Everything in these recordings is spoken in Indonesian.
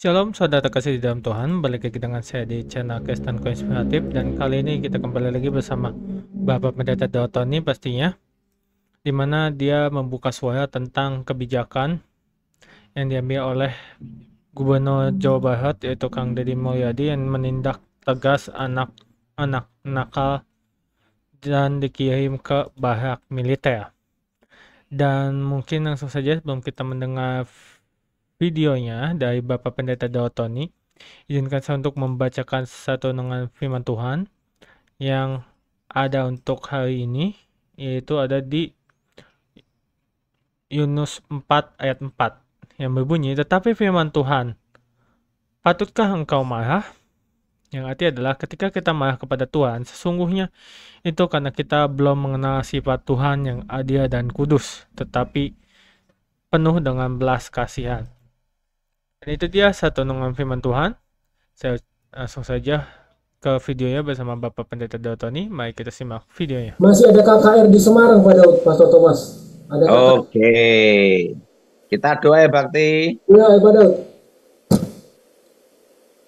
Shalom saudara kasih di dalam Tuhan, balik lagi dengan saya di channel Kristen Konspiratif. Dan kali ini kita kembali lagi bersama Bapak Pendeta Dotoni pastinya, dimana dia membuka suara tentang kebijakan yang diambil oleh Gubernur Jawa Barat yaitu Kang Deddy Mulyadi yang menindak tegas anak-anak nakal dan dikirim ke barak militer. Dan mungkin langsung saja sebelum kita mendengar videonya dari Bapak Pendeta Dotoni, izinkan saya untuk membacakan satu renungan firman Tuhan yang ada untuk hari ini, yaitu ada di Yunus 4 ayat 4 yang berbunyi, "Tetapi firman Tuhan, patutkah engkau marah?" Yang arti adalah ketika kita marah kepada Tuhan, sesungguhnya itu karena kita belum mengenal sifat Tuhan yang adil dan kudus, tetapi penuh dengan belas kasihan. Dan itu dia satu renungan firman Tuhan. Saya langsung saja ke videonya bersama Bapak Pendeta Dotoni. Mari kita simak videonya. Masih ada KKR di Semarang, Pak Daud, Pastor Thomas. Ada KKR. Oke, kita doa ya Bakti. Ya, Pak Daud.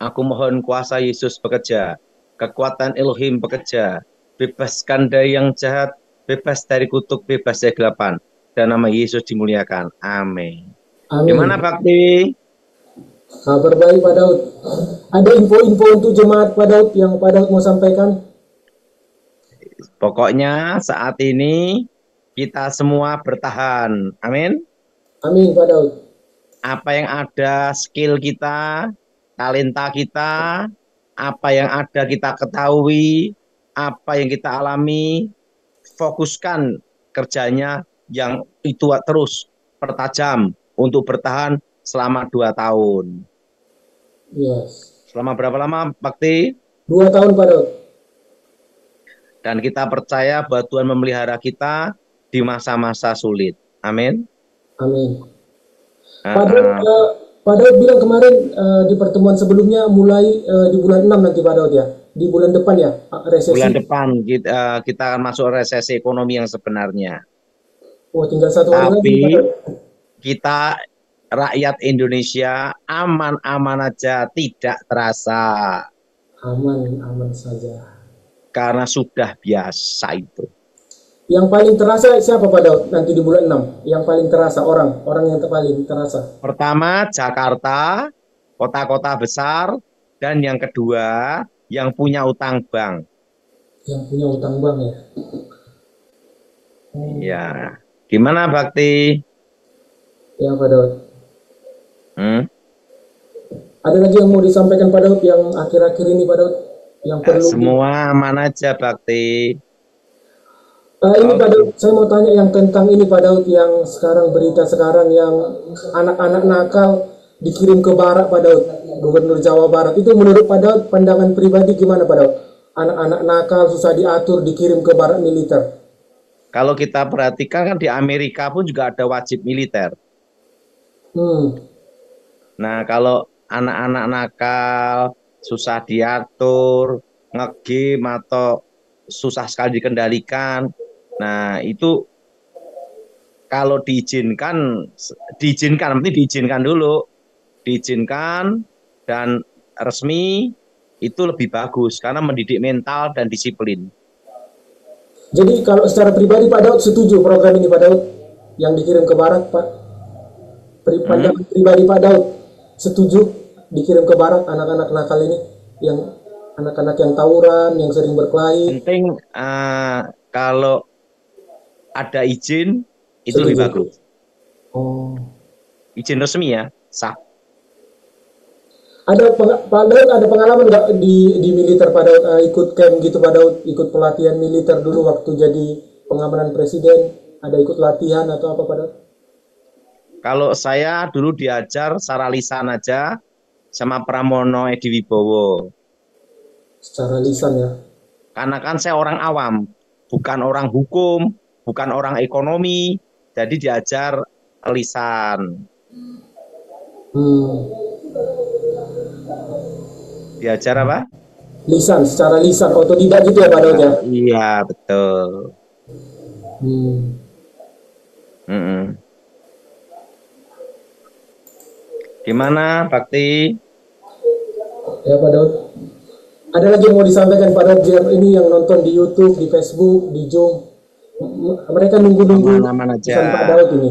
Aku mohon kuasa Yesus bekerja, kekuatan Elohim bekerja, bebaskan dari yang jahat, bebas dari kutuk, bebas dari kegelapan, dan nama Yesus dimuliakan. Amin. Amin. Gimana Bakti? Kabar baik, Pak Daud. Ada info-info untuk jemaat Pak Daud yang Pak Daud mau sampaikan? Pokoknya saat ini kita semua bertahan. Amin. Amin, Pak Daud. Apa yang ada, skill kita, talenta kita, apa yang ada kita ketahui, apa yang kita alami, fokuskan kerjanya yang itu terus pertajam untuk bertahan selama 2 tahun. Yes. Selama berapa lama, Bakti? 2 tahun, Pak Daud. Dan kita percaya bahwa Tuhan memelihara kita di masa-masa sulit. Amin. Amin. Pak Daud bilang kemarin di pertemuan sebelumnya mulai di bulan 6 nanti, Pak Daud ya. Di bulan depan ya, resesi. Bulan depan kita akan masuk resesi ekonomi yang sebenarnya. Oh, tinggal 1 hari lagi, Pak Daud. Kita rakyat Indonesia aman-aman aja, tidak terasa. Aman saja. Karena sudah biasa itu. Yang paling terasa siapa, Pak Daud, nanti di bulan 6? Yang paling terasa orang yang paling terasa. Pertama Jakarta, kota-kota besar, dan yang kedua yang punya utang bank. Yang punya utang bank ya. Ya, gimana Bakti? Ya, Pak Daud. Ada lagi yang mau disampaikan Pak Daud yang akhir-akhir ini, Pak Daud? Yang perlu semua aman aja Bakti. Ini Pak Daud, saya mau tanya yang tentang ini Pak Daud, yang sekarang berita sekarang yang anak-anak nakal dikirim ke barak, Pak Daud, Gubernur Jawa Barat. Itu menurut Pak Daud, pandangan pribadi gimana Pak Daud? Anak-anak nakal susah diatur dikirim ke barak militer. Kalau kita perhatikan kan di Amerika pun juga ada wajib militer. Nah, kalau anak-anak nakal susah diatur, nge-game atau susah sekali dikendalikan. Nah, itu kalau diizinkan, nanti diizinkan dulu. Diizinkan dan resmi itu lebih bagus karena mendidik mental dan disiplin. Jadi kalau secara pribadi Pak Daud setuju program ini Pak Daud yang dikirim ke barat, Pak? Pandangan pribadi Pak Daud setuju dikirim ke barat anak-anak nakal ini, yang anak-anak yang tawuran, yang sering berkelahi? Penting kalau ada izin itu setuju. lebih bagus. Izin resmi ya, sah. Pak Daud ada pengalaman nggak di militer Pak Daud, ikut camp gitu Pak Daud, ikut pelatihan militer dulu waktu jadi pengamanan presiden, ada ikut latihan atau apa Pak Daud? Kalau saya dulu diajar secara lisan aja sama Pramono Edi Wibowo. Secara lisan ya? Karena kan saya orang awam, bukan orang hukum, bukan orang ekonomi, jadi diajar lisan. Diajar apa? Lisan, secara lisan, otodidak gitu ya Pak Daud ya? Iya, betul. Gimana, Bakti? Ya Pak Daud. Ada lagi yang mau disampaikan Pak Daud biar ini yang nonton di YouTube, di Facebook, di Zoom. Mereka nunggu-nunggu Aman-aman aja. pesan Pak Daud ini.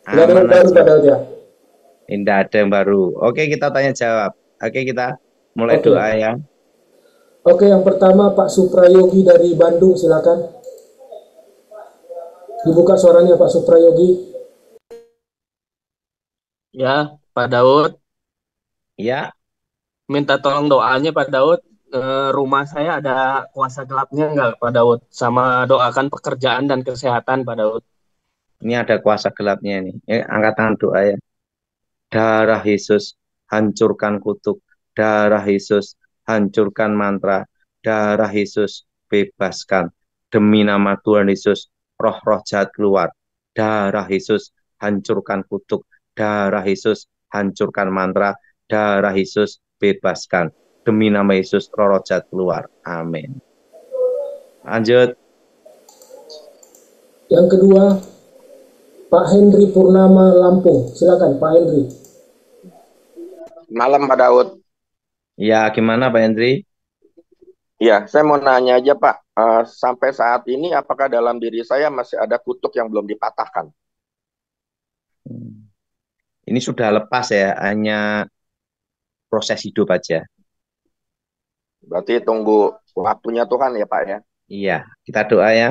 Tidak ada yang Aman baru aja. Pak Daud ya. Tidak ada yang baru. Oke, kita tanya jawab. Oke, kita mulai Oke. doa ya. Oke, yang pertama Pak Suprayogi dari Bandung, silakan. Dibuka suaranya Pak Suprayogi. Ya, Pak Daud, Ya, minta tolong doanya Pak Daud. Rumah saya ada kuasa gelapnya nggak Pak Daud? Sama doakan pekerjaan dan kesehatan Pak Daud. ini ada kuasa gelapnya ini. Angkat tangan doa ya. Darah Yesus, hancurkan kutuk. Darah Yesus, hancurkan mantra. Darah Yesus, bebaskan. Demi nama Tuhan Yesus, roh-roh jahat keluar. Darah Yesus, hancurkan kutuk. Darah Yesus, hancurkan mantra. Darah Yesus, bebaskan. Demi nama Yesus, roh-roh jahat keluar. Amin. Lanjut. Yang kedua, Pak Henry Purnama Lampung. Silakan Pak Henry. Malam Pak Daud. Ya, gimana Pak Hendri? Ya, saya mau nanya aja Pak. Sampai saat ini apakah dalam diri saya masih ada kutuk yang belum dipatahkan? Ini sudah lepas ya, hanya proses hidup aja. Berarti tunggu waktunya Tuhan ya Pak ya? Iya, kita doa ya.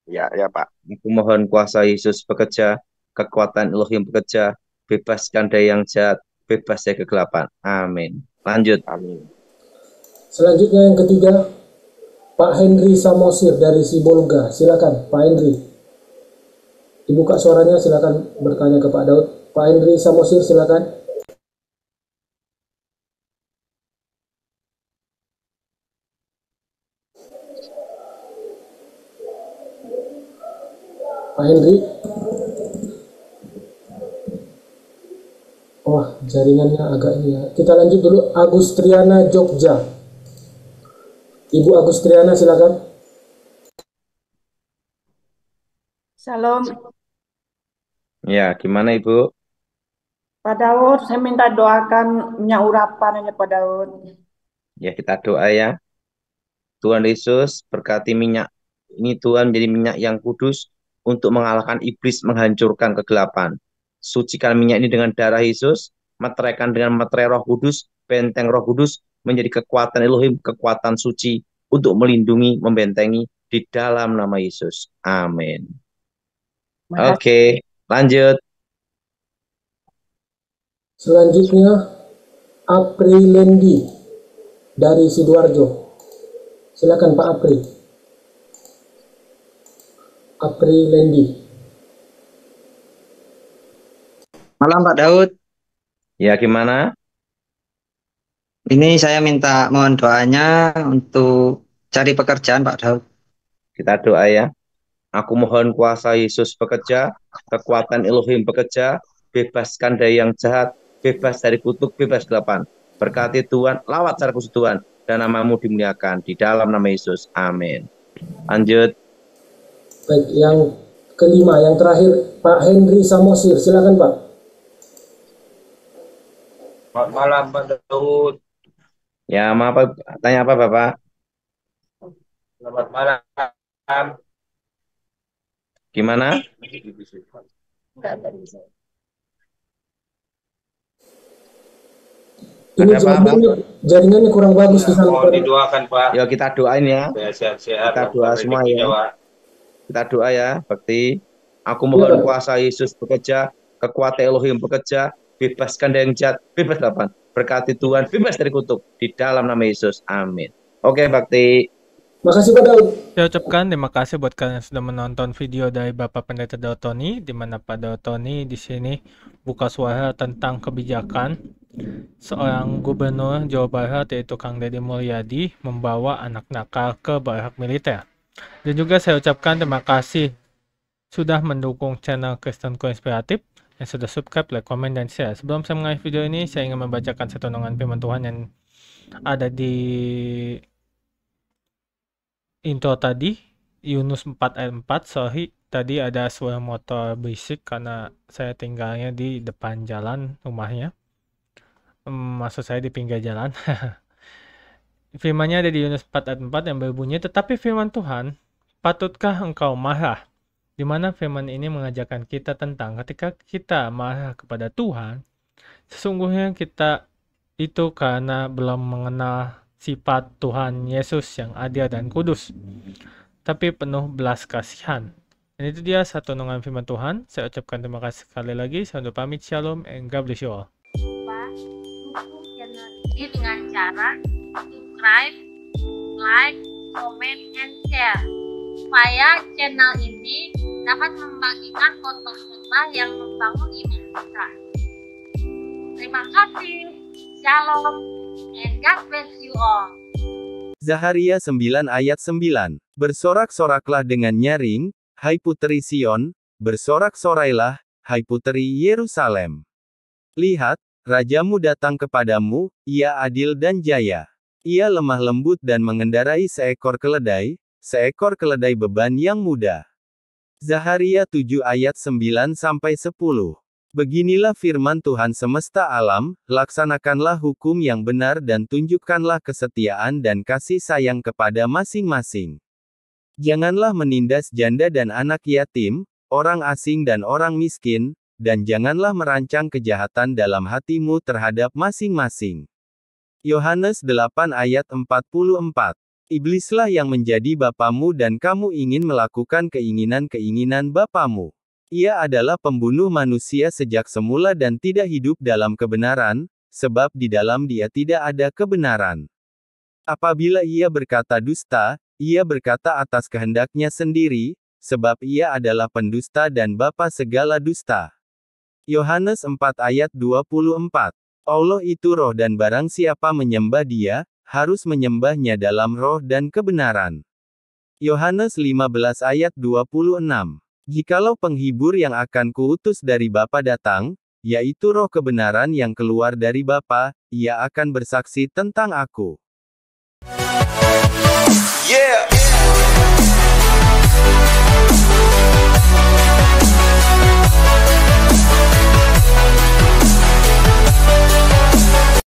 Ya Pak. Aku mohon kuasa Yesus bekerja, kekuatan Elohim bekerja, bebaskan dari yang jahat, bebas dari kegelapan. Amin. Lanjut. Amin. Selanjutnya yang ketiga, Pak Henry Samosir dari Sibolga. Silakan Pak Henry. Dibuka suaranya, silakan bertanya ke Pak Daud. Pak Henry Samosir, silakan. Pak Henry. Oh, jaringannya agak ini ya. Kita lanjut dulu. Agustriana Jogja. Ibu Agustriana, silakan. Salam, Ya, gimana Ibu? Pak Daud. Saya minta doakan minyak urapan aja Pak Daud. Ya, kita doa ya. Tuhan Yesus, berkati minyak. Ini Tuhan menjadi minyak yang kudus untuk mengalahkan iblis, menghancurkan kegelapan. Sucikan minyak ini dengan darah Yesus, meteraikan dengan meterai Roh Kudus, benteng Roh Kudus menjadi kekuatan Elohim, kekuatan suci untuk melindungi, membentengi di dalam nama Yesus. Amin. Makasih. Oke, lanjut. Selanjutnya, Aprilendi dari Sidoarjo. Silakan Pak Apri. Aprilendi. Malam Pak Daud, Ya, gimana? ini saya minta mohon doanya untuk cari pekerjaan Pak Daud. Kita doa ya. Aku mohon kuasa Yesus bekerja, kekuatan Elohim bekerja, bebaskan dari yang jahat, bebas dari kutuk, bebas kegelapan. Berkati Tuhan, lawat cara khusus Tuhan, dan namamu dimuliakan di dalam nama Yesus. Amin. Lanjut. Baik, yang kelima, yang terakhir, Pak Henry Samosir. Silakan Pak. Selamat malam Pak Daud. Ya, maaf, tanya apa Bapak? Selamat malam. Gimana? Ini Ada apa, Pak? jaringannya kurang bagus di sana. Mohon didoakan Pak. Yuk kita doain ya. Supaya sehat-sehat. Kita doa lancar semua rezekinya, ya. Pak. Kita doa ya, Bakti. Aku mohon kuasa Yesus bekerja, kekuatan Elohim bekerja, bebaskan dari yang jahat, bebas kegelapan. Berkati Tuhan, bebas dari kutuk. Di dalam nama Yesus. Amin. Oke, Bakti. Makasih Pak Daud. Saya ucapkan terima kasih buat kalian yang sudah menonton video dari Bapak Pendeta Daud Tony, di mana Pak Daud Tony di sini buka suara tentang kebijakan seorang gubernur Jawa Barat yaitu Kang Deddy Mulyadi membawa anak nakal ke barak militer. Dan juga saya ucapkan terima kasih sudah mendukung channel Kristen Konspiratif, yang sudah subscribe, like, komen, dan share. Sebelum saya mengakhiri video ini, saya ingin membacakan satu renungan firman Tuhan yang ada di intro tadi, Yunus 4 ayat 4. Sorry, tadi ada suara motor berisik karena saya tinggalnya di depan jalan rumahnya. Maksud saya di pinggir jalan. Firman-Nya ada di Yunus 4 ayat 4 yang berbunyi, tetapi firman Tuhan, patutkah engkau marah? Di mana firman ini mengajarkan kita tentang ketika kita marah kepada Tuhan, sesungguhnya kita itu karena belum mengenal sifat Tuhan Yesus yang adil dan kudus, tapi penuh belas kasihan. Dan itu dia satu renungan firman Tuhan. Saya ucapkan terima kasih sekali lagi. Saya undur pamit. Shalom and God bless you all. Dukung channel ini dengan cara subscribe, like, comment, and share supaya channel ini dapat membagikan khotbah-khotbah yang membangun iman kita. Terima kasih. Shalom and God bless you all. Zaharia 9 ayat 9. Bersorak-soraklah dengan nyaring, hai puteri Sion, bersorak-sorailah, hai puteri Yerusalem. Lihat, rajamu datang kepadamu, ia adil dan jaya. Ia lemah lembut dan mengendarai seekor keledai beban yang mudah. Zaharia 7 ayat 9-10. Beginilah firman Tuhan semesta alam, laksanakanlah hukum yang benar dan tunjukkanlah kesetiaan dan kasih sayang kepada masing-masing. Janganlah menindas janda dan anak yatim, orang asing dan orang miskin, dan janganlah merancang kejahatan dalam hatimu terhadap masing-masing. Yohanes 8 ayat 44. Iblislah yang menjadi bapamu dan kamu ingin melakukan keinginan-keinginan bapamu. Ia adalah pembunuh manusia sejak semula dan tidak hidup dalam kebenaran, sebab di dalam dia tidak ada kebenaran. Apabila ia berkata dusta, ia berkata atas kehendaknya sendiri, sebab ia adalah pendusta dan bapa segala dusta. Yohanes 4 ayat 24. Allah itu roh dan barang siapa menyembah dia, harus menyembahnya dalam roh dan kebenaran. Yohanes 15 ayat 26. Jikalau penghibur yang akan kuutus dari Bapa datang, yaitu roh kebenaran yang keluar dari Bapa, ia akan bersaksi tentang aku. Yeah.